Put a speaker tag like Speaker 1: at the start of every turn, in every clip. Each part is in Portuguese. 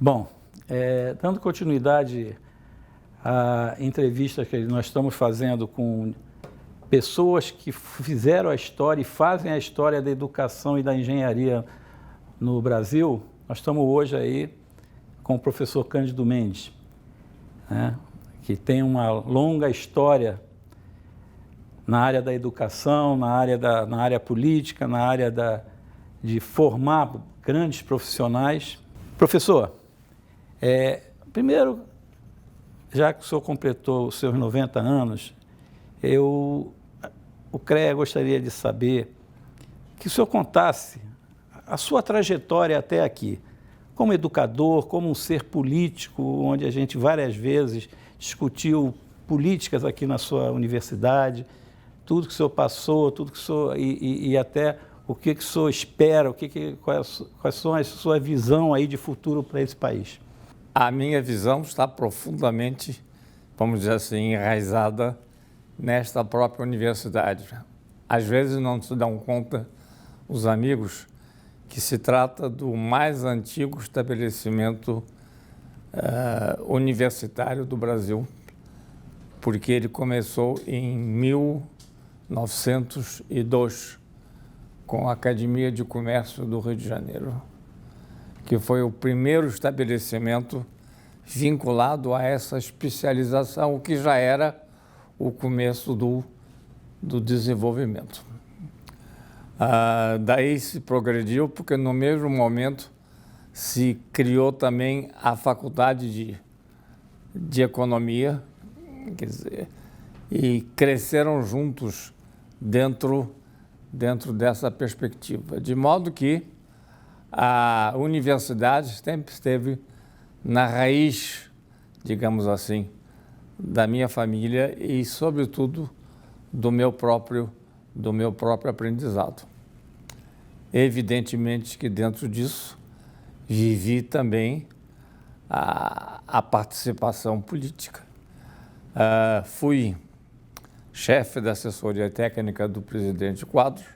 Speaker 1: Bom, dando continuidade à entrevista que nós estamos fazendo com pessoas que fizeram a história e fazem a história da educação e da engenharia no Brasil, nós estamos hoje aí com o professor Cândido Mendes, né, que tem uma longa história na área da educação, na área política, na área de formar grandes profissionais. Professor, primeiro, já que o senhor completou os seus 90 anos, o CREA gostaria de saber que o senhor contasse a sua trajetória até aqui, como educador, como um ser político, onde a gente várias vezes discutiu políticas aqui na sua universidade, tudo que o senhor passou, tudo que o senhor, e até o que o senhor espera, quais são a sua visão aí de futuro para esse país.
Speaker 2: A minha visão está profundamente, vamos dizer assim, enraizada nesta própria universidade. Às vezes não se dão conta os amigos que se trata do mais antigo estabelecimento universitário do Brasil, porque ele começou em 1902 com a Academia de Comércio do Rio de Janeiro, que foi o primeiro estabelecimento vinculado a essa especialização, o que já era o começo do desenvolvimento. Daí se progrediu, porque no mesmo momento se criou também a Faculdade de Economia, quer dizer, e cresceram juntos dentro dessa perspectiva, de modo que a universidade sempre esteve na raiz, digamos assim, da minha família e, sobretudo, do meu próprio aprendizado. Evidentemente que dentro disso vivi também a participação política. Fui chefe da assessoria técnica do presidente Quadros,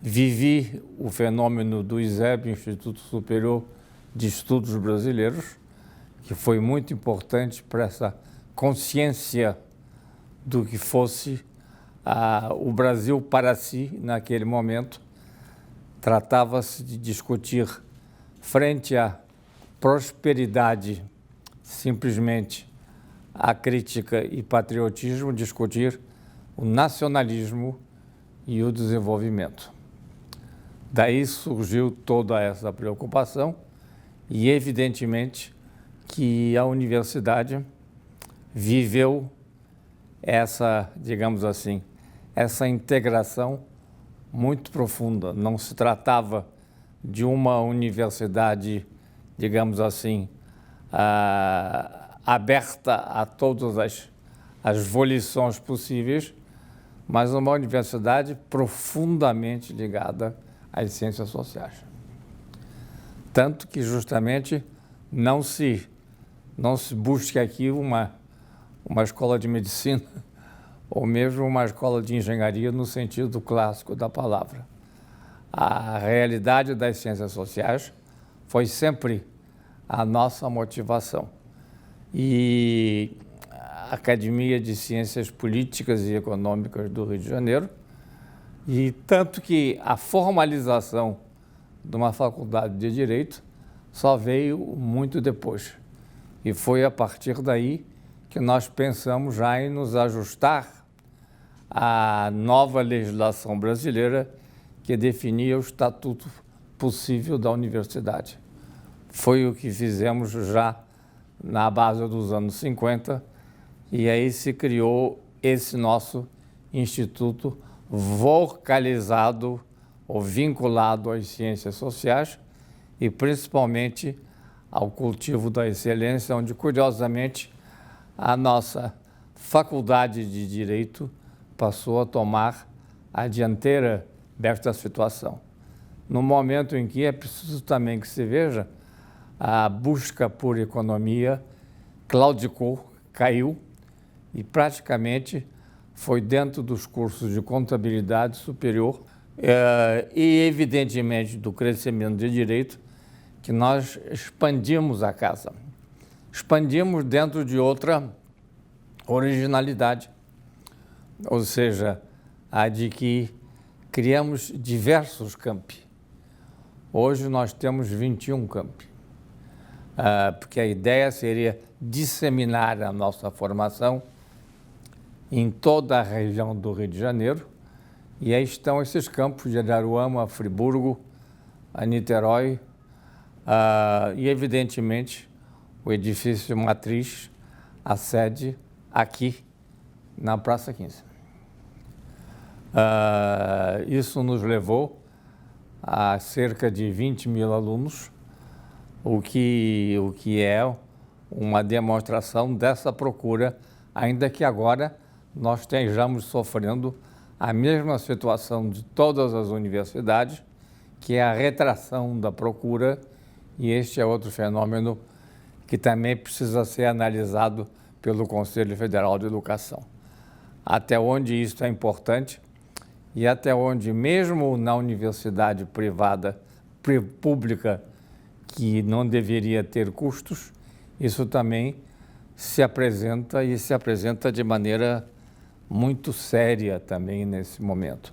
Speaker 2: vivi o fenômeno do ISEB, Instituto Superior de Estudos Brasileiros, que foi muito importante para essa consciência do que fosse o Brasil para si naquele momento. Tratava-se de discutir, frente à prosperidade, simplesmente a crítica e patriotismo, discutir o nacionalismo e o desenvolvimento. Daí surgiu toda essa preocupação e, evidentemente, que a universidade viveu essa, digamos assim, essa integração muito profunda. Não se tratava de uma universidade, digamos assim, aberta a todas as volições possíveis, mas uma universidade profundamente ligada às ciências sociais. Tanto que justamente não se busque aqui uma escola de medicina ou mesmo uma escola de engenharia no sentido clássico da palavra. A realidade das ciências sociais foi sempre a nossa motivação. E a Academia de Ciências Políticas e Econômicas do Rio de Janeiro, e tanto que a formalização de uma faculdade de Direito só veio muito depois. E foi a partir daí que nós pensamos já em nos ajustar à nova legislação brasileira que definia o estatuto possível da universidade. Foi o que fizemos já na base dos anos 50, e aí se criou esse nosso instituto vocalizado ou vinculado às ciências sociais e principalmente ao cultivo da excelência, onde, curiosamente, a nossa faculdade de Direito passou a tomar a dianteira desta situação. No momento em que é preciso também que se veja, a busca por economia claudicou, caiu, e praticamente foi dentro dos cursos de contabilidade superior e, evidentemente, do crescimento de direito, que nós expandimos a casa. Expandimos dentro de outra originalidade, ou seja, a de que criamos diversos campi. Hoje nós temos 21 campi, porque a ideia seria disseminar a nossa formação em toda a região do Rio de Janeiro, e aí estão esses campos de Araruama, Friburgo, a Niterói, e evidentemente o edifício matriz, a sede aqui na Praça 15. Isso nos levou a cerca de 20 mil alunos, o que é uma demonstração dessa procura, ainda que agora nós estejamos sofrendo a mesma situação de todas as universidades, que é a retração da procura, e este é outro fenômeno que também precisa ser analisado pelo Conselho Federal de Educação. Até onde isso é importante e até onde, mesmo na universidade privada, pública, que não deveria ter custos, isso também se apresenta e se apresenta de maneira muito séria também nesse momento.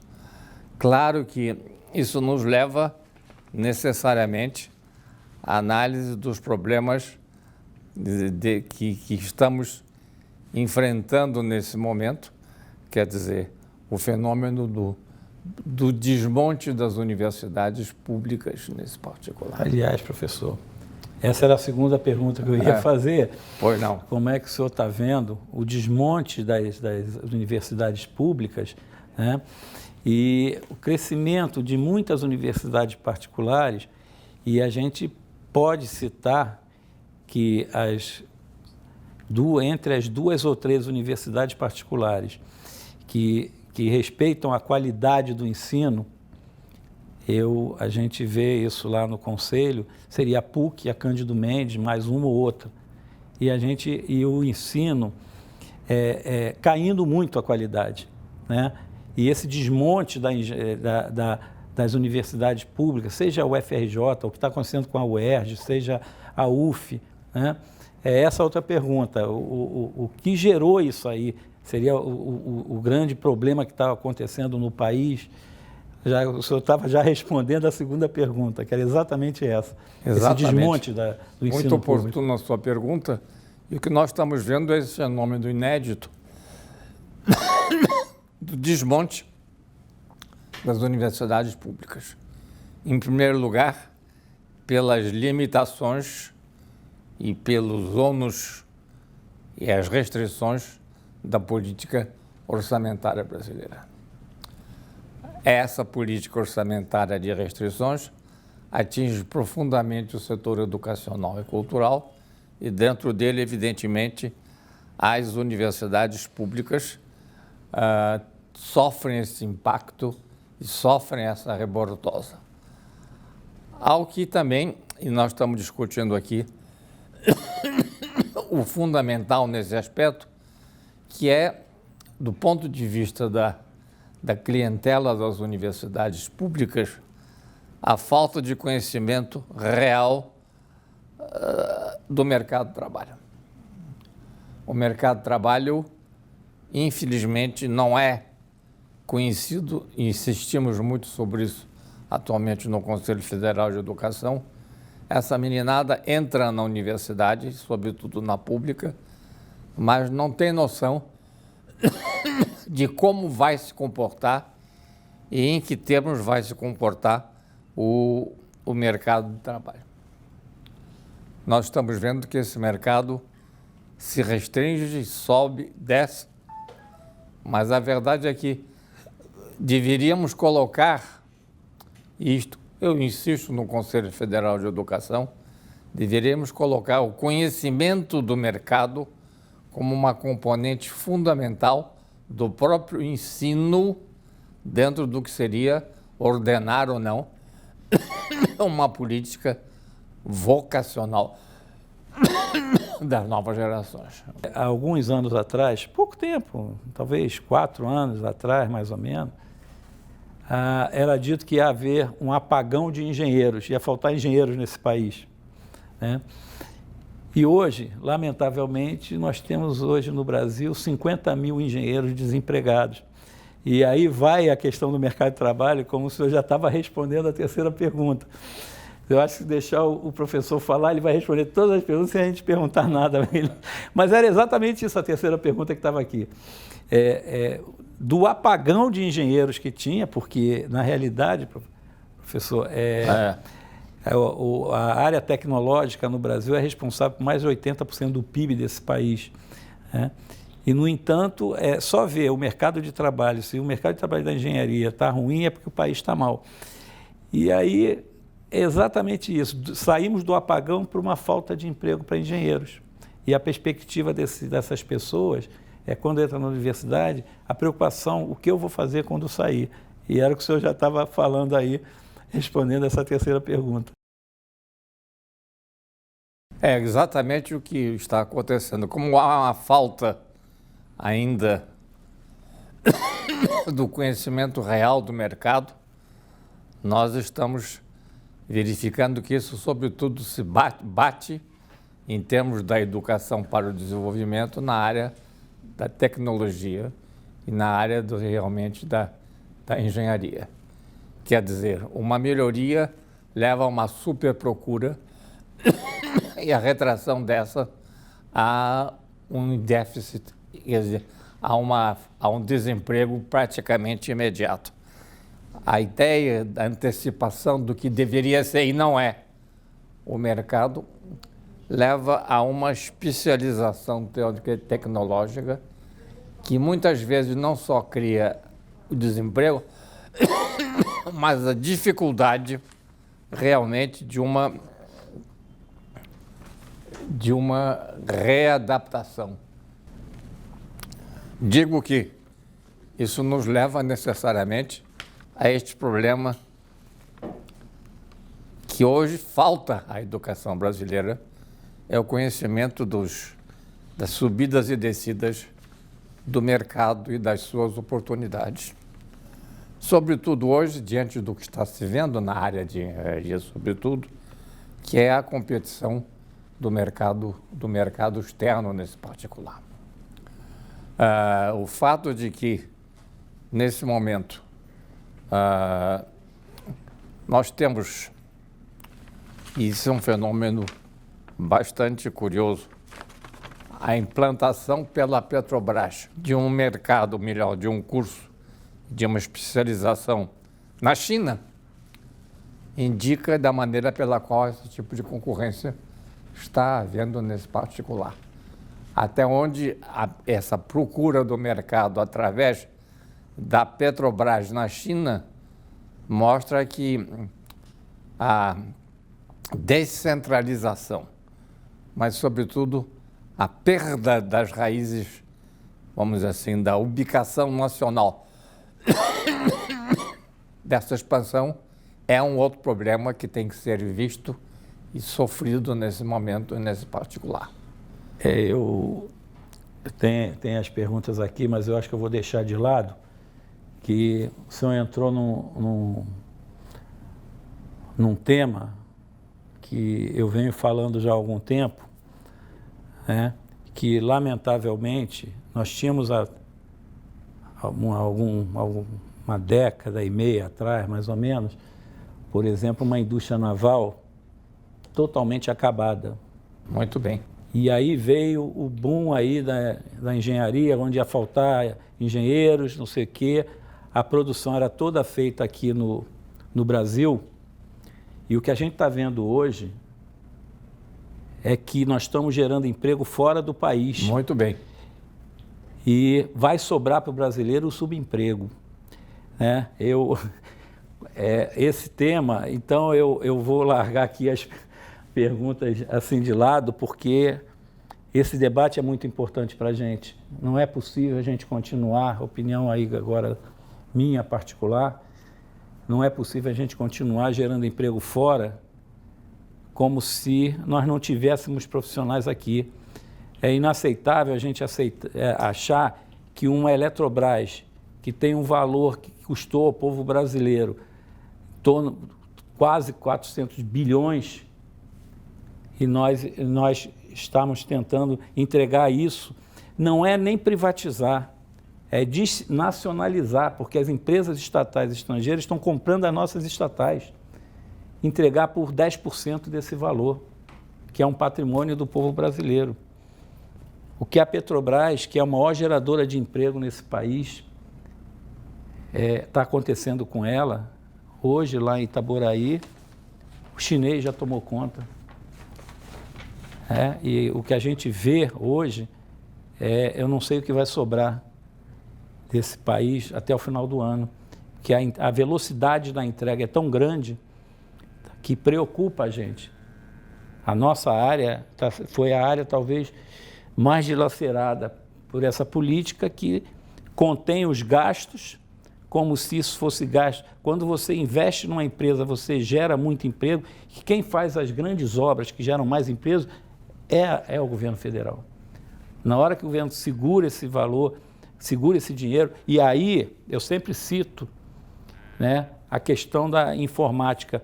Speaker 2: Claro que isso nos leva necessariamente à análise dos problemas que estamos enfrentando nesse momento, quer dizer, o fenômeno do desmonte das universidades públicas nesse particular.
Speaker 1: Aliás, professor, essa era a segunda pergunta que eu ia fazer.
Speaker 2: Pois não.
Speaker 1: Como é que o senhor está vendo o desmonte das universidades públicas, né? E o crescimento de muitas universidades particulares, e a gente pode citar que entre as 2 ou 3 universidades particulares que respeitam a qualidade do ensino, a gente vê isso lá no Conselho, seria a PUC, a Cândido Mendes, mais uma ou outra. E o ensino caindo muito a qualidade, né? E esse desmonte das universidades públicas, seja a UFRJ, o que está acontecendo com a UERJ, seja a UF, né? É essa outra pergunta, o que gerou isso aí? Seria o grande problema que está acontecendo no país? O senhor estava já respondendo a segunda pergunta, que era exatamente essa.
Speaker 2: Exatamente.
Speaker 1: Esse desmonte do ensino
Speaker 2: muito oportuno
Speaker 1: público.
Speaker 2: a sua pergunta, e o que nós estamos vendo é esse fenômeno inédito do desmonte das universidades públicas. Em primeiro lugar, pelas limitações e pelos ônus e as restrições da política orçamentária brasileira. Essa política orçamentária de restrições atinge profundamente o setor educacional e cultural e, dentro dele, evidentemente, as universidades públicas sofrem esse impacto e sofrem essa rebordosa. Ao que também, e nós estamos discutindo aqui, o fundamental nesse aspecto, que é, do ponto de vista da clientela das universidades públicas, a falta de conhecimento real do mercado de trabalho. O mercado de trabalho, infelizmente, não é conhecido, e insistimos muito sobre isso atualmente no Conselho Federal de Educação. Essa meninada entra na universidade, sobretudo na pública, mas não tem noção de como vai se comportar e em que termos vai se comportar o mercado de trabalho. Nós estamos vendo que esse mercado se restringe, sobe, desce, mas a verdade é que deveríamos colocar isto, eu insisto no Conselho Federal de Educação, deveríamos colocar o conhecimento do mercado como uma componente fundamental do próprio ensino, dentro do que seria ordenar ou não uma política vocacional das novas gerações.
Speaker 1: Há alguns anos atrás, pouco tempo, talvez 4 anos atrás, mais ou menos, era dito que ia haver um apagão de engenheiros, ia faltar engenheiros nesse país, né? E hoje, lamentavelmente, nós temos hoje no Brasil 50 mil engenheiros desempregados. E aí vai a questão do mercado de trabalho, como o senhor já estava respondendo a terceira pergunta. Eu acho que se deixar o professor falar, ele vai responder todas as perguntas sem a gente perguntar nada a ele. Mas era exatamente isso a terceira pergunta que estava aqui. Do apagão de engenheiros que tinha, porque, na realidade, professor, a área tecnológica no Brasil é responsável por mais de 80% do PIB desse país, né? E, no entanto, só ver o mercado de trabalho, se o mercado de trabalho da engenharia está ruim, é porque o país está mal. E aí, é exatamente isso, saímos do apagão para uma falta de emprego para engenheiros. E a perspectiva dessas pessoas é, quando entra na universidade, a preocupação, o que eu vou fazer quando sair? E era o que o senhor já estava falando aí, respondendo essa terceira pergunta.
Speaker 2: É exatamente o que está acontecendo. Como há uma falta ainda do conhecimento real do mercado, nós estamos verificando que isso, sobretudo, se bate em termos da educação para o desenvolvimento na área da tecnologia e na área realmente da engenharia. Quer dizer, uma melhoria leva a uma superprocura e a retração dessa a um déficit, quer dizer, a um desemprego praticamente imediato. A ideia da antecipação do que deveria ser e não é o mercado leva a uma especialização teórica e tecnológica que muitas vezes não só cria o desemprego, mas a dificuldade realmente de uma readaptação. Digo que isso nos leva necessariamente a este problema que hoje falta à educação brasileira, é o conhecimento das subidas e descidas do mercado e das suas oportunidades. Sobretudo hoje, diante do que está se vendo na área de engenharia, sobretudo, que é a competição do mercado externo nesse particular. O fato de que, nesse momento, nós temos, e isso é um fenômeno bastante curioso, a implantação pela Petrobras de um mercado melhor, de um curso, de uma especialização na China, indica da maneira pela qual esse tipo de concorrência está havendo nesse particular. Até onde essa procura do mercado através da Petrobras na China mostra que a descentralização, mas, sobretudo, a perda das raízes, vamos dizer assim, da ubicação nacional dessa expansão é um outro problema que tem que ser visto e sofrido nesse momento e nesse particular.
Speaker 1: Eu tenho as perguntas aqui, mas eu acho que eu vou deixar de lado, que o senhor entrou num tema que eu venho falando já há algum tempo, né, que, lamentavelmente, nós tínhamos uma década e meia atrás, mais ou menos, por exemplo, uma indústria naval totalmente acabada.
Speaker 2: Muito bem.
Speaker 1: E aí veio o boom aí da engenharia, onde ia faltar engenheiros, não sei o quê. A produção era toda feita aqui no Brasil. E o que a gente está vendo hoje é que nós estamos gerando emprego fora do país.
Speaker 2: Muito bem.
Speaker 1: E vai sobrar para o brasileiro o subemprego, né? Esse tema, então eu vou largar aqui as perguntas assim de lado, porque esse debate é muito importante para a gente. Não é possível a gente continuar, opinião aí agora minha particular, não é possível a gente continuar gerando emprego fora como se nós não tivéssemos profissionais aqui. É inaceitável a gente achar que uma Eletrobras, que tem um valor custou ao povo brasileiro quase 400 bilhões, e nós estamos tentando entregar isso, não é nem privatizar, é desnacionalizar, porque as empresas estatais estrangeiras estão comprando as nossas estatais, entregar por 10% desse valor, que é um patrimônio do povo brasileiro. O que a Petrobras, que é a maior geradora de emprego nesse país, está acontecendo com ela. Hoje, lá em Itaboraí, o chinês já tomou conta. E o que a gente vê hoje, eu não sei o que vai sobrar desse país até o final do ano, que a velocidade da entrega é tão grande que preocupa a gente. A nossa área foi a área talvez mais dilacerada por essa política que contém os gastos como se isso fosse gasto. Quando você investe numa empresa, você gera muito emprego, e quem faz as grandes obras que geram mais emprego é o governo federal. Na hora que o governo segura esse valor, segura esse dinheiro, e aí eu sempre cito, né, a questão da informática.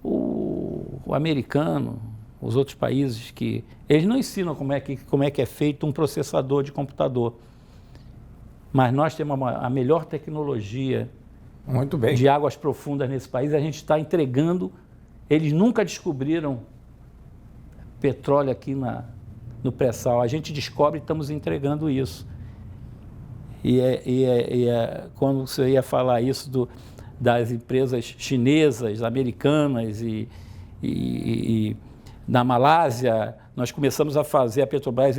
Speaker 1: O americano, os outros países, que eles não ensinam como é que é feito um processador de computador. Mas nós temos a melhor tecnologia
Speaker 2: muito bem
Speaker 1: de águas profundas nesse país. A gente está entregando. Eles nunca descobriram petróleo aqui no pré-sal. A gente descobre e estamos entregando isso. Quando você ia falar isso das empresas chinesas, americanas e na Malásia, nós começamos a fazer, a Petrobras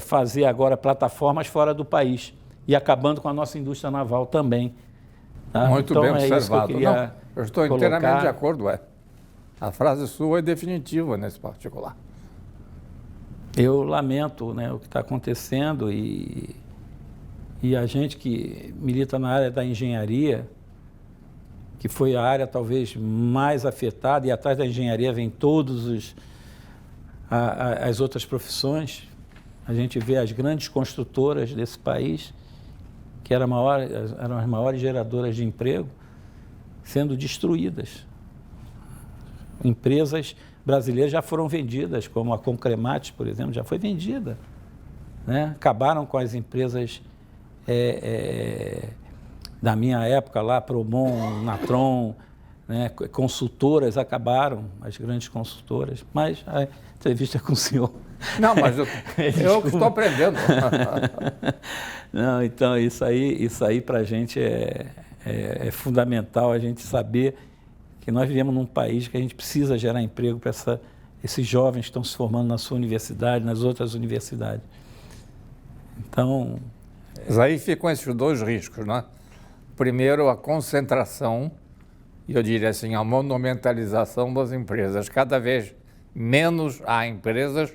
Speaker 1: fazer agora plataformas fora do país e acabando com a nossa indústria naval também. Tá?
Speaker 2: Muito
Speaker 1: então,
Speaker 2: bem observado.
Speaker 1: Isso que eu queria
Speaker 2: eu estou inteiramente de acordo. A frase sua é definitiva nesse particular.
Speaker 1: Eu lamento, né, o que está acontecendo e a gente que milita na área da engenharia, que foi a área talvez mais afetada, e atrás da engenharia vem todas as outras profissões. A gente vê as grandes construtoras desse país, que eram as maiores geradoras de emprego, sendo destruídas. Empresas brasileiras já foram vendidas, como a Concremate, por exemplo, já foi vendida. Né? Acabaram com as empresas da minha época lá, Promon, Natron, né? Consultoras acabaram, as grandes consultoras, mas a entrevista é com o senhor.
Speaker 2: Não, mas eu que estou aprendendo.
Speaker 1: Não, então isso aí para a gente é fundamental, a gente saber que nós vivemos num país que a gente precisa gerar emprego para esses jovens que estão se formando na sua universidade, nas outras universidades. Então...
Speaker 2: Mas aí ficam esses dois riscos, né? Primeiro, a concentração, e eu diria assim, a monumentalização das empresas. Cada vez menos há empresas,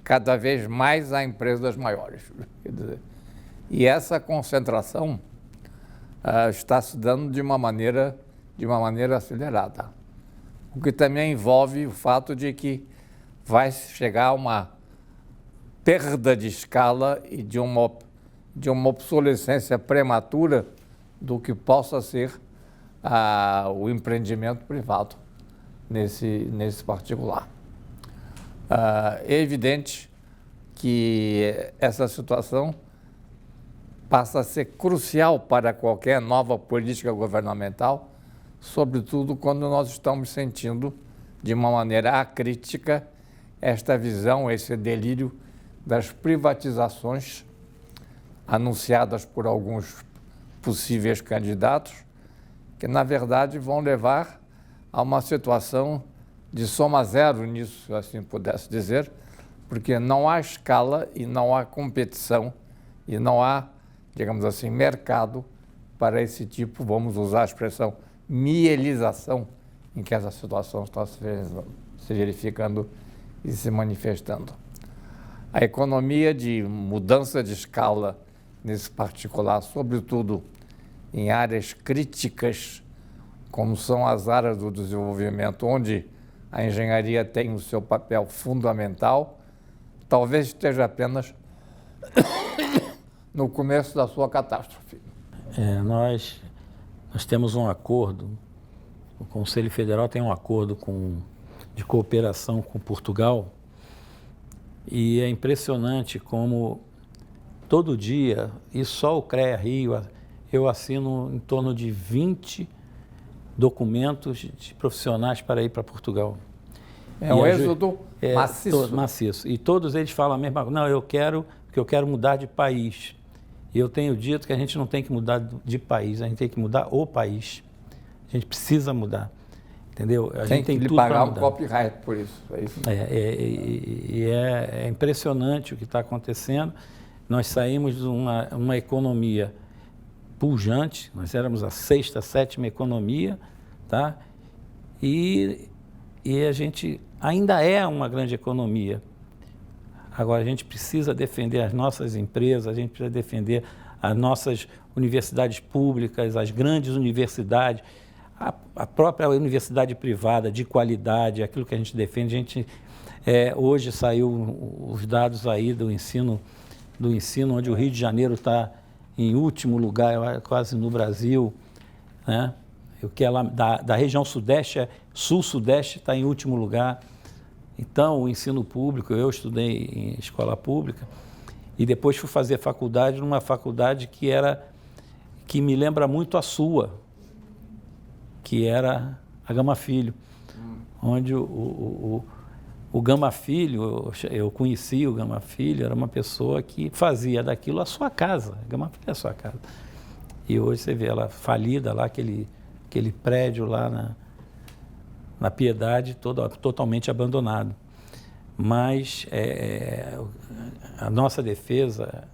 Speaker 2: cada vez mais há empresas maiores. Quer dizer, e essa concentração está se dando de uma maneira acelerada. O que também envolve o fato de que vai chegar a uma perda de escala e de uma obsolescência prematura do que possa ser o empreendimento privado nesse particular. É evidente que essa situação passa a ser crucial para qualquer nova política governamental, sobretudo quando nós estamos sentindo, de uma maneira acrítica, esta visão, esse delírio das privatizações anunciadas por alguns possíveis candidatos, que, na verdade, vão levar a uma situação de soma zero nisso, se assim pudesse dizer, porque não há escala e não há competição e não há, digamos assim, mercado para esse tipo, vamos usar a expressão, mielização, em que essa situação está se verificando e se manifestando. A economia de mudança de escala nesse particular, sobretudo em áreas críticas, como são as áreas do desenvolvimento, onde a engenharia tem o seu papel fundamental, talvez esteja apenas no começo da sua catástrofe.
Speaker 1: Nós temos um acordo, o Conselho Federal tem um acordo de cooperação com Portugal, e é impressionante como todo dia, e só o CREA Rio, eu assino em torno de 20 documentos de profissionais para ir para Portugal.
Speaker 2: É um êxodo maciço.
Speaker 1: Maciço. E todos eles falam a mesma coisa. Não, porque eu quero mudar de país. E eu tenho dito que a gente não tem que mudar de país, a gente tem que mudar o país. A gente precisa mudar. Entendeu? A gente tem
Speaker 2: que lhe
Speaker 1: tudo
Speaker 2: pagar
Speaker 1: para
Speaker 2: um copyright por isso. É isso.
Speaker 1: É impressionante o que está acontecendo. Nós saímos de uma economia pujante, nós éramos a 6ª, 7ª economia, tá? E a gente ainda é uma grande economia. Agora, a gente precisa defender as nossas empresas, a gente precisa defender as nossas universidades públicas, as grandes universidades, a própria universidade privada de qualidade, aquilo que a gente defende. Hoje saiu os dados aí do ensino, onde o Rio de Janeiro está em último lugar, quase no Brasil, né? O que é lá da região sudeste, sul-sudeste, está em último lugar. Então, o ensino público, eu estudei em escola pública e depois fui fazer faculdade numa faculdade que me lembra muito a sua, que era a Gama Filho, onde o Gama Filho, eu conheci o Gama Filho, era uma pessoa que fazia daquilo a sua casa. A Gama Filho é a sua casa. E hoje você vê ela falida lá, aquele prédio lá na Piedade, totalmente abandonado. Mas a nossa defesa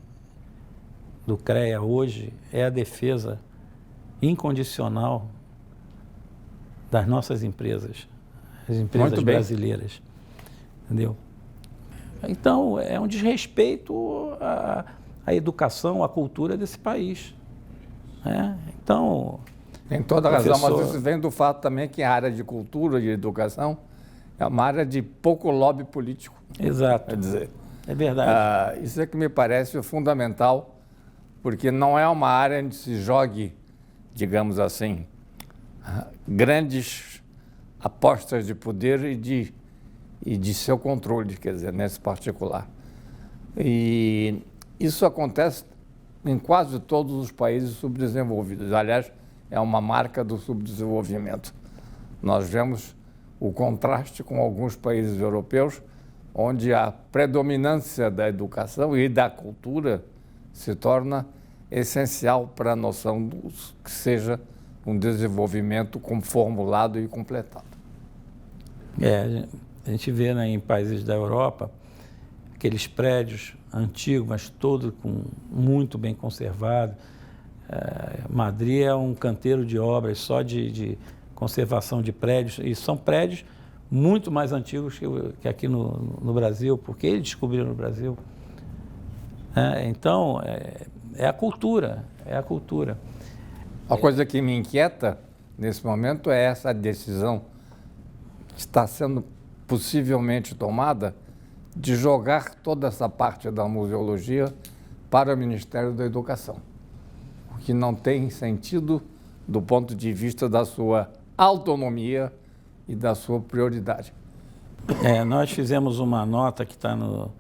Speaker 1: do CREA hoje é a defesa incondicional das nossas empresas, as empresas brasileiras. Entendeu? Então, é um desrespeito à educação, à cultura desse país. Né? Então...
Speaker 2: Tem toda a razão, mas isso vem do fato também que a área de cultura e de educação é uma área de pouco lobby político.
Speaker 1: Exato.
Speaker 2: Quer dizer,
Speaker 1: é verdade.
Speaker 2: Isso é que me parece fundamental, porque não é uma área onde se jogue, digamos assim, grandes apostas de poder e de seu controle, quer dizer, nesse particular. E isso acontece em quase todos os países subdesenvolvidos. Aliás, é uma marca do subdesenvolvimento. Nós vemos o contraste com alguns países europeus, onde a predominância da educação e da cultura se torna essencial para a noção que seja um desenvolvimento formulado e completado.
Speaker 1: A gente vê, né, em países da Europa, aqueles prédios antigos, mas todos muito bem conservados. Madrid é um canteiro de obras só de conservação de prédios, e são prédios muito mais antigos que aqui no Brasil, porque eles descobriram no Brasil. Então, é a cultura.
Speaker 2: A coisa que me inquieta nesse momento é essa decisão que está sendo possivelmente tomada de jogar toda essa parte da museologia para o Ministério da Educação, o que não tem sentido do ponto de vista da sua autonomia e da sua prioridade.
Speaker 1: Nós fizemos uma nota que está no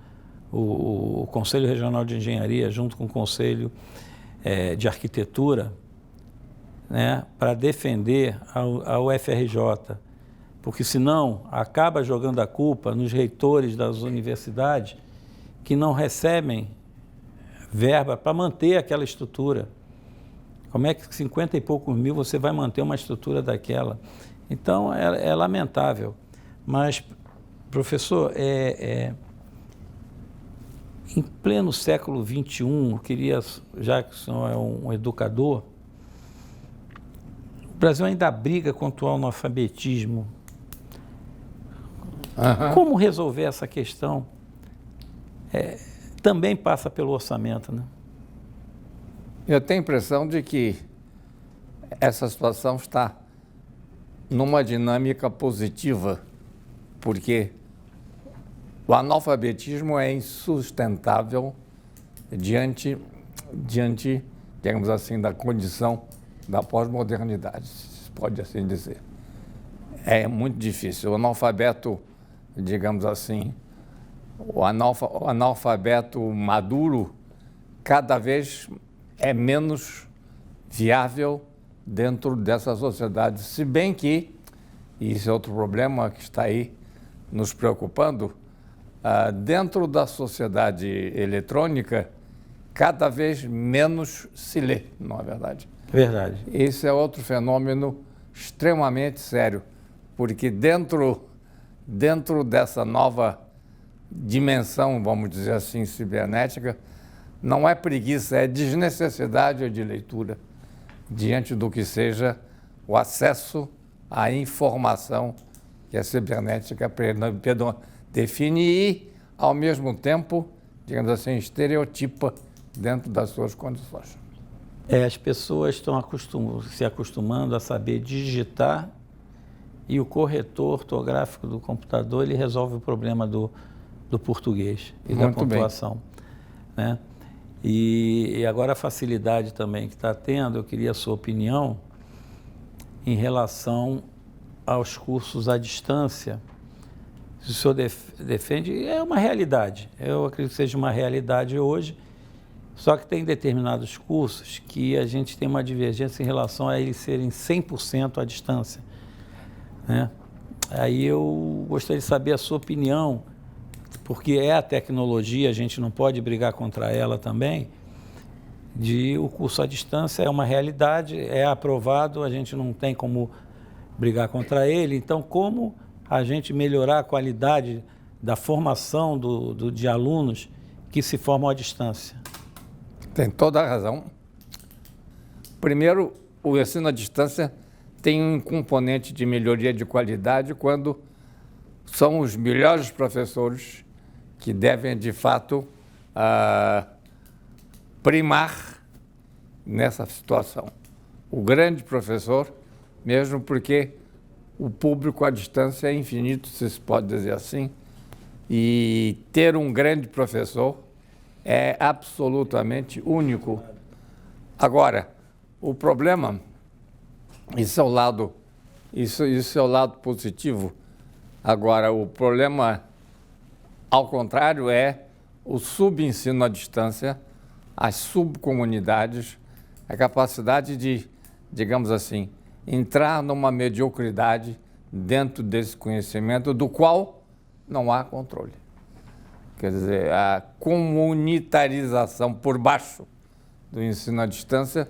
Speaker 1: o Conselho Regional de Engenharia, junto com o Conselho de Arquitetura, né, para defender a UFRJ, porque senão acaba jogando a culpa nos reitores das universidades que não recebem verba para manter aquela estrutura. Como é que 50 e poucos mil você vai manter uma estrutura daquela? Então, é lamentável. Mas, professor, em pleno século XXI, eu queria, já que o senhor é um educador, o Brasil ainda briga contra o analfabetismo. Como resolver essa questão? Também passa pelo orçamento, né?
Speaker 2: Eu tenho a impressão de que essa situação está numa dinâmica positiva, porque o analfabetismo é insustentável diante de digamos assim, da condição da pós-modernidade, se pode assim dizer. É muito difícil. O analfabeto, digamos assim, o analfabeto maduro cada vez é menos viável dentro dessa sociedade, se bem que, e esse é outro problema que está aí nos preocupando, dentro da sociedade eletrônica, cada vez menos se lê, não é verdade?
Speaker 1: Verdade.
Speaker 2: Esse é outro fenômeno extremamente sério, porque dentro dessa nova dimensão, vamos dizer assim, cibernética, não é preguiça, é desnecessidade de leitura, diante do que seja o acesso à informação que a cibernética define e, ao mesmo tempo, digamos assim, estereotipa dentro das suas condições.
Speaker 1: As pessoas estão se acostumando a saber digitar e o corretor ortográfico do computador ele resolve o problema do português e da pontuação, né? E agora a facilidade também que está tendo, eu queria a sua opinião em relação aos cursos à distância. Se o senhor defende, é uma realidade, eu acredito que seja uma realidade hoje, só que tem determinados cursos que a gente tem uma divergência em relação a eles serem 100% à distância, né? Aí eu gostaria de saber a sua opinião, porque é a tecnologia, a gente não pode brigar contra ela também, o curso à distância é uma realidade, é aprovado, a gente não tem como brigar contra ele, então como a gente melhorar a qualidade da formação de alunos que se formam à distância?
Speaker 2: Tem toda a razão. Primeiro, o ensino à distância tem um componente de melhoria de qualidade quando são os melhores professores que devem, de fato, primar nessa situação. O grande professor, mesmo porque o público à distância é infinito, se pode dizer assim, e ter um grande professor é absolutamente único. Agora, o problema, isso é o lado positivo. Agora, o problema, ao contrário, é o subensino à distância, as subcomunidades, a capacidade de, digamos assim, entrar numa mediocridade dentro desse conhecimento do qual não há controle. Quer dizer, a comunitarização por baixo do ensino à distância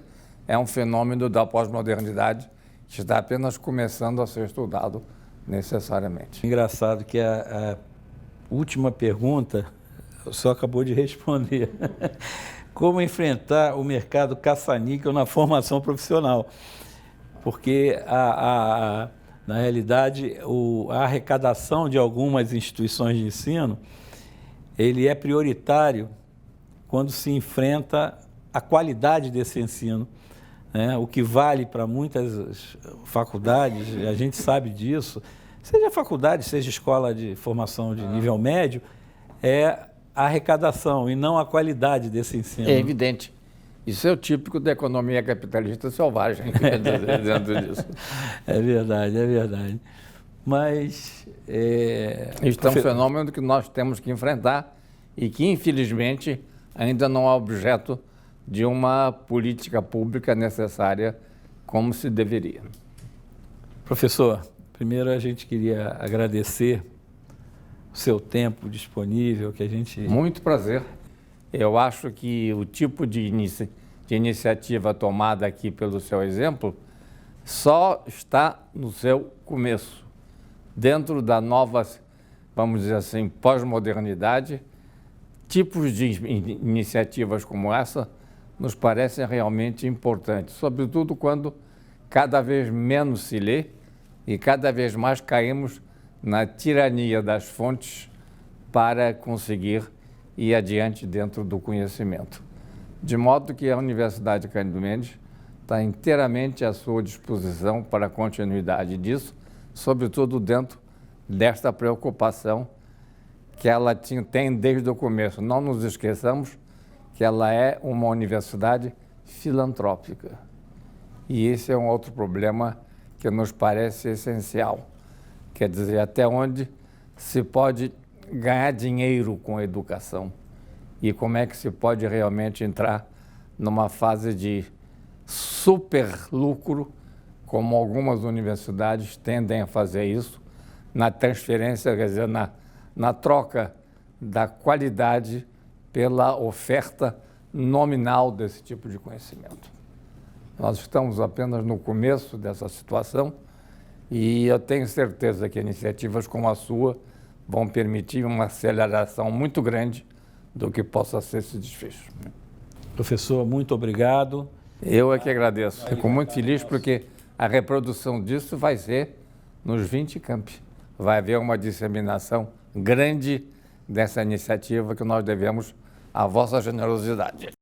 Speaker 2: é um fenômeno da pós-modernidade que está apenas começando a ser estudado necessariamente.
Speaker 1: Engraçado que a última pergunta o senhor acabou de responder. Como enfrentar o mercado caça-níquel na formação profissional? Porque, na realidade, a arrecadação de algumas instituições de ensino, ele é prioritário quando se enfrenta a qualidade desse ensino, né? O que vale para muitas faculdades, a gente sabe disso, seja faculdade, seja escola de formação de nível médio, é a arrecadação e não a qualidade desse ensino.
Speaker 2: É evidente. Isso é o típico da economia capitalista selvagem, dentro disso.
Speaker 1: É verdade, é verdade. Mas...
Speaker 2: Isso é um fenômeno que nós temos que enfrentar e que, infelizmente, ainda não é objeto de uma política pública necessária como se deveria.
Speaker 1: Professor, primeiro a gente queria agradecer o seu tempo disponível, que a gente...
Speaker 2: Muito prazer. Eu acho que o tipo de iniciativa tomada aqui pelo seu exemplo só está no seu começo. Dentro da nova, vamos dizer assim, pós-modernidade, tipos de iniciativas como essa nos parecem realmente importantes, sobretudo quando cada vez menos se lê e cada vez mais caímos na tirania das fontes para conseguir ir adiante dentro do conhecimento. De modo que a Universidade Cândido Mendes está inteiramente à sua disposição para a continuidade disso, sobretudo dentro desta preocupação que ela tem desde o começo. Não nos esqueçamos que ela é uma universidade filantrópica. E esse é um outro problema que nos parece essencial. Quer dizer, até onde se pode ganhar dinheiro com a educação e como é que se pode realmente entrar numa fase de super lucro, como algumas universidades tendem a fazer isso, na transferência, quer dizer, na troca da qualidade pela oferta nominal desse tipo de conhecimento. Nós estamos apenas no começo dessa situação e eu tenho certeza que iniciativas como a sua vão permitir uma aceleração muito grande do que possa ser esse desfecho.
Speaker 1: Professor, muito obrigado.
Speaker 2: Eu é que agradeço. Fico muito feliz porque a reprodução disso vai ser nos 20 campi. Vai haver uma disseminação grande dessa iniciativa que nós devemos à vossa generosidade.